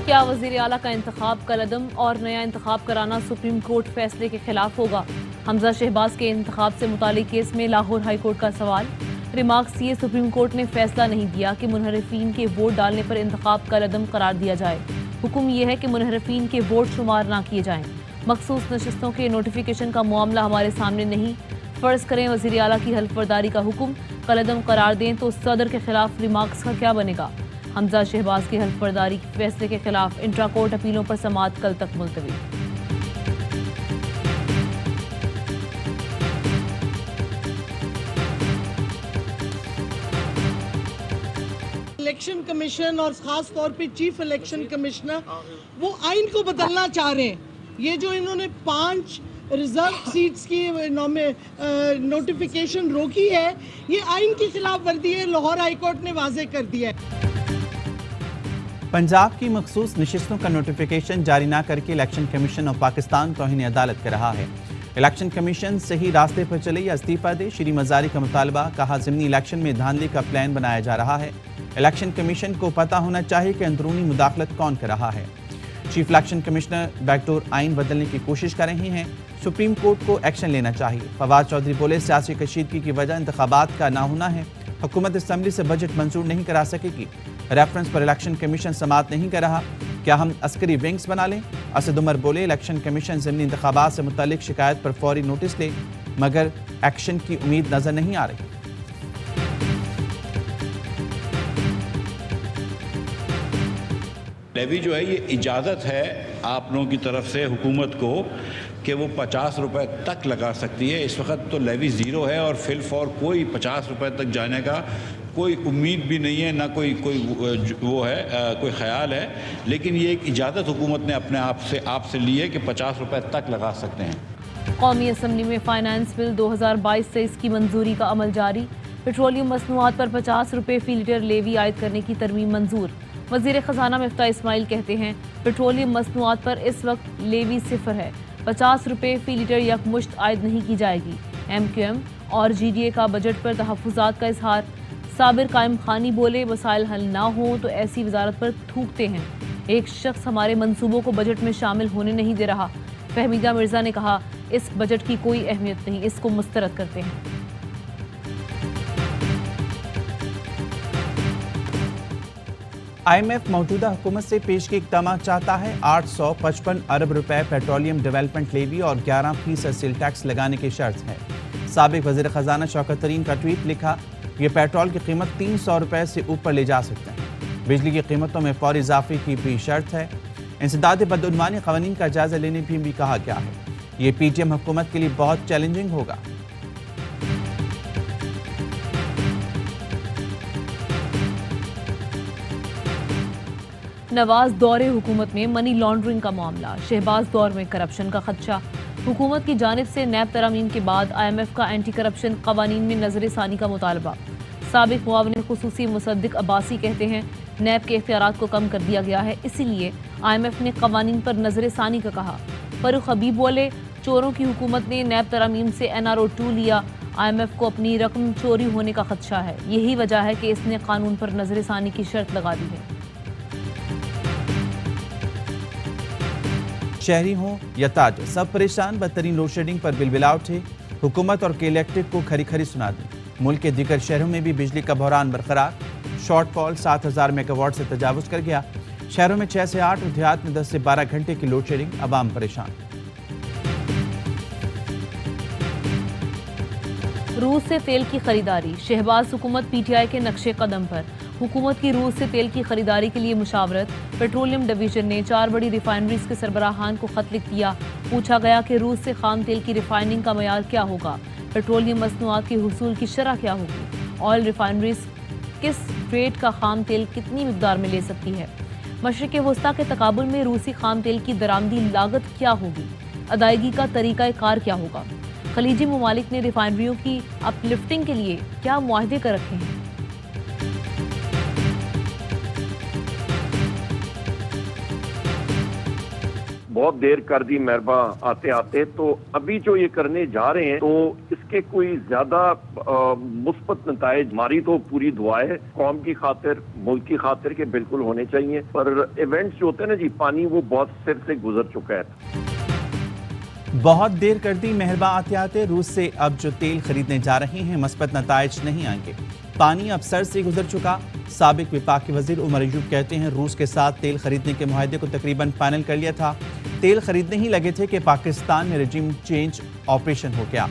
क्या वजीर आला का इंतखाब कलअदम और नया इंतखाब कराना सुप्रीम कोर्ट फैसले के खिलाफ होगा? हमजा शहबाज के इंतखाब से मुतालिक केस में लाहौर हाई कोर्ट का सवाल। रिमार्क्स दिए, सुप्रीम कोर्ट ने फैसला नहीं दिया कि मुनहरिफीन के वोट डालने पर इंतखाब कलअदम करार दिया जाए। हुक्म यह है कि मुनहरिफीन के वोट शुमार ना किए जाएं। मखसूस नशिस्तों के नोटिफिकेशन का मामला हमारे सामने नहीं। फर्ज करें वजीर आला की हल्फबर्दारी का हुक्म कलअदम करार दें तो सदर के खिलाफ रिमार्क्स का क्या बनेगा? हमजा शहबाज की हल्फबर्दारी फैसले के खिलाफ इंट्रा कोर्ट अपीलों पर समाअत कल तक मुलतवी। इलेक्शन कमीशन और ख़ास तौर पे चीफ इलेक्शन कमिश्नर वो आइन को बदलना चाह रहे हैं। ये जो इन्होंने 5 रिजर्व सीट्स की नोटिफिकेशन रोकी है, ये आइन की खिलाफ वर्जी है, लाहौर हाई कोर्ट ने वाजे कर दिया है। पंजाब की मखसूस नशिस्तों का नोटिफिकेशन जारी न करके इलेक्शन कमीशन ऑफ पाकिस्तान तौहीन अदालत कर रहा है। इलेक्शन कमीशन सही रास्ते पर चले या इस्तीफा दे, श्री मजारी का मुतालबा। कहा, ज़िमनी इलेक्शन में धांधली का प्लान बनाया जा रहा है। इलेक्शन कमीशन को पता होना चाहिए कि अंदरूनी मुदाखलत कौन कर रहा है। चीफ इलेक्शन कमिश्नर बैकडोर आइन बदलने की कोशिश कर रही हैं। सुप्रीम कोर्ट को एक्शन लेना चाहिए। फवाद चौधरी बोले, सियासी कशीदगी की वजह इंतखाबात का ना होना है। हुकूमत असम्बली से बजट मंजूर नहीं करा सकेगी। रेफरेंस पर इलेक्शन कमीशन समाअत नहीं कर रहा। क्या हम अस्करी विंग्स बना लें? असद उमर बोले, इलेक्शन कमीशन ज़िमनी इंतखाबात से मुतालिक शिकायत पर फौरी नोटिस ले, मगर एक्शन की उम्मीद नजर नहीं आ रही। लेवी जो है, ये इजाज़त है आप लोगों की तरफ से हुकूमत को कि वो 50 रुपए तक लगा सकती है। इस वक्त तो लेवी ज़ीरो है और फिल फॉर कोई 50 रुपए तक जाने का कोई उम्मीद भी नहीं है, ना कोई वो है, कोई ख्याल है। लेकिन ये एक इजाज़त हुकूमत ने अपने आप से ली है कि 50 रुपए तक लगा सकते हैं। कौमी असम्बली में फाइनेंस बिल 2022-23 की मंजूरी का अमल जारी। पेट्रोलियम मसनूआत पर 50 रुपये फी लीटर लेवी आयद करने की तरमीम मंजूर। वज़ीर ख़जाना मिफ्ता इस्माइल कहते हैं, पेट्रोलियम मसनूआत पर इस वक्त लेवी 0 है। 50 रुपये फी लीटर यकमुश्त आयद नहीं की जाएगी। MQM और GDA का बजट पर तहफ़्फ़ुज़ात का इजहार। साबिर कायम खानी बोले, मसाइल हल ना हो तो ऐसी वजारत पर थूकते हैं। एक शख्स हमारे मंसूबों को बजट में शामिल होने नहीं दे रहा। फहमीदा मिर्जा ने कहा, इस बजट की कोई अहमियत नहीं, इसको मुस्तरद करते हैं। IMF मौजूदा हुकूमत से पेशगी इक़दाम चाहता है। 855 अरब रुपए पेट्रोलियम डेवलपमेंट लेवी और 11% सेल टैक्स लगाने की शर्त है। साबिक वज़ीर ख़जाना शौकत तरीन का ट्वीट लिखा, ये पेट्रोल की कीमत 300 रुपए से ऊपर ले जा सकते हैं। बिजली की कीमतों में फौरी इजाफे की भी शर्त है। इंसदाद बदउनवानी क़वानीन का जायजा लेने भी कहा गया है। ये PTM हुकूमत के लिए बहुत चैलेंजिंग होगा। नवाज दौरे हुकूमत में मनी लॉन्ड्रिंग का मामला। शहबाज दौर में करप्शन का खदशा। हुकूमत की जानिब से नैब तरामीम के बाद IMF का एंटी करप्शन कवानीन में नजर सानी का मुतालबा। साबिक मुआविन खुसूसी मुसद्दिक अब्बासी कहते हैं, नैब के इख्तियारात को कम कर दिया गया है, इसीलिए IMF ने कवानीन पर नजर सानी का कहा। फरूख हबीब बोले, चोरों की हुकूमत ने नैब तरामीम से NRO 2 लिया। IMF को अपनी रकम चोरी होने का खदशा है। यही वजह है कि इसने कानून पर नजर सानी की शर्त लगा दी है। शहरी हों या ताजर, सब परेशान। बदतरीन लोड शेडिंग पर बिलबिला उठे। हुकूमत और इलेक्ट्रिक को खरी खरी सुना दी। मुल्क के दीगर शहरों में भी बिजली का बहरान बरकरार। शॉर्टफॉल 7000 मेगावाट से तजावुज कर गया। शहरों में 6 से 8 और देहात में 10 से 12 घंटे की लोड शेडिंग। अवाम परेशान। रूस से तेल की खरीदारी। शहबाज हुकूमत PTI के नक्शे कदम पर। हुकूमत की रूस से तेल की खरीदारी के लिए मुशावरत। पेट्रोलियम डिवीजन ने 4 बड़ी रिफाइनरीज के सरबराहान को खत लिख दिया। पूछा गया कि रूस से खाम तेल की रिफाइनिंग का मयार क्या होगा, पेट्रोलियम मसनूआत के हुसूल की शरह क्या होगी, ऑयल रिफाइनरीज किस ग्रेड का खाम तेल कितनी मिकदार में ले सकती है, मशरिक़ वस्ता के तकाबुल में रूसी खाम तेल की दरामदी लागत क्या होगी, अदायगी का तरीका कार क्या होगा। खलीजी ममालिक ने रिफाइनरियों की अपलिफ्टिंग के लिए क्या मुआहदे कर रखे हैं। बहुत देर कर दी मेहरबा आते आते। तो अभी जो ये करने जा रहे हैं तो इसके कोई ज्यादा मुस्बत नताइज, हमारी तो पूरी दुआ है कौम की खातिर, मुल्क की खातिर के बिल्कुल होने चाहिए। पर इवेंट्स जो होते हैं ना जी, पानी वो बहुत सिर से गुजर चुका है। बहुत देर कर दी मेहरबा आते आते, रूस से अब जो तेल खरीदने जा रहे हैं मस्बत नताइज नहीं आएंगे। पानी अब सर से गुजर चुका। साबिक विफाकी वजीर उमर अयूब कहते हैं रूस के साथ तेल खरीदने के मुआहदे को तकरीबन फाइनल कर लिया था। तेल खरीदने ही लगे थे कि पाकिस्तान में रजीम चेंज ऑपरेशन हो गया।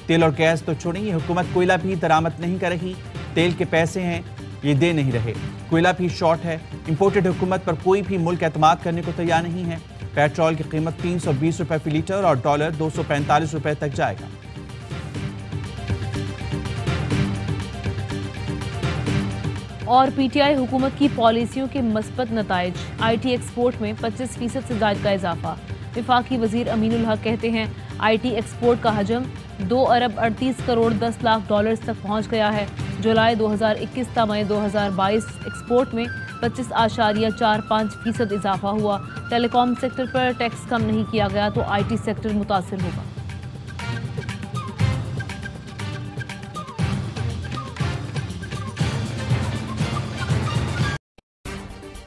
तेल और गैस तो छोड़ें, ये हुकूमत कोयला भी दरामद नहीं कर रही। तेल के पैसे हैं ये दे नहीं रहे, कोयला भी शॉर्ट है। इंपोर्टेड हुकूमत पर कोई भी मुल्क एतमाद करने को तैयार नहीं है। पेट्रोल की कीमत 320 रुपए फी लीटर और डॉलर 245 रुपए तक जाएगा। और पीटीआई हुकूमत की पॉलिसियों के मस्बत नताइज, आईटी एक्सपोर्ट में 25% से ज्यादा का इजाफा। विफाकी वजीर अमीनुल हक कहते हैं आईटी एक्सपोर्ट का हजम 2 अरब 38 करोड़ 10 लाख डॉलर्स तक पहुंच गया है। जुलाई 2021 ता मई 2022 एक्सपोर्ट में 25.45% इजाफा हुआ। टेलीकॉम सेक्टर पर टैक्स कम नहीं किया गया तो आईटी सेक्टर मुतासिर होगा।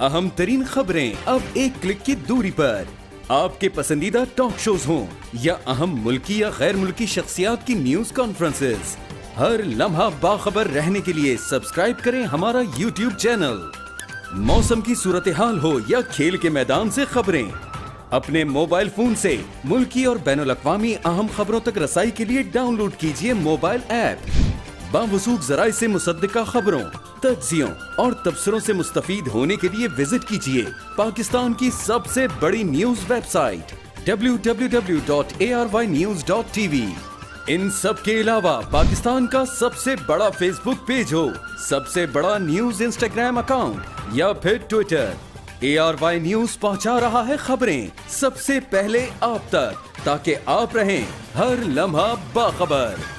अहम तरीन खबरें अब एक क्लिक की दूरी पर। आपके पसंदीदा टॉक शोज हों या अहम मुल्की या गैर मुल्की शख्सियात की न्यूज कॉन्फ्रेंसेस, हर लम्हा बाखबर रहने के लिए सब्सक्राइब करें हमारा YouTube चैनल। मौसम की सूरत हाल हो या खेल के मैदान से खबरें, अपने मोबाइल फोन से मुल्की और बैनुल-अक़वामी अहम खबरों तक रसाई के लिए डाउनलोड कीजिए मोबाइल ऐप। बावसूख ज़राए से मुसद्दिका खबरों, तज्ज़ियों और तबसरों से मुस्तफीद होने के लिए विजिट कीजिए पाकिस्तान की सबसे बड़ी न्यूज वेबसाइट www.arvnews.tv। इन सब के अलावा पाकिस्तान का सबसे बड़ा फेसबुक पेज हो, सबसे बड़ा न्यूज इंस्टाग्राम अकाउंट या फिर ट्विटर, ARY न्यूज पहुंचा रहा है खबरें सबसे पहले आप तक, ताकि आप रहें हर लम्हा बाखबर।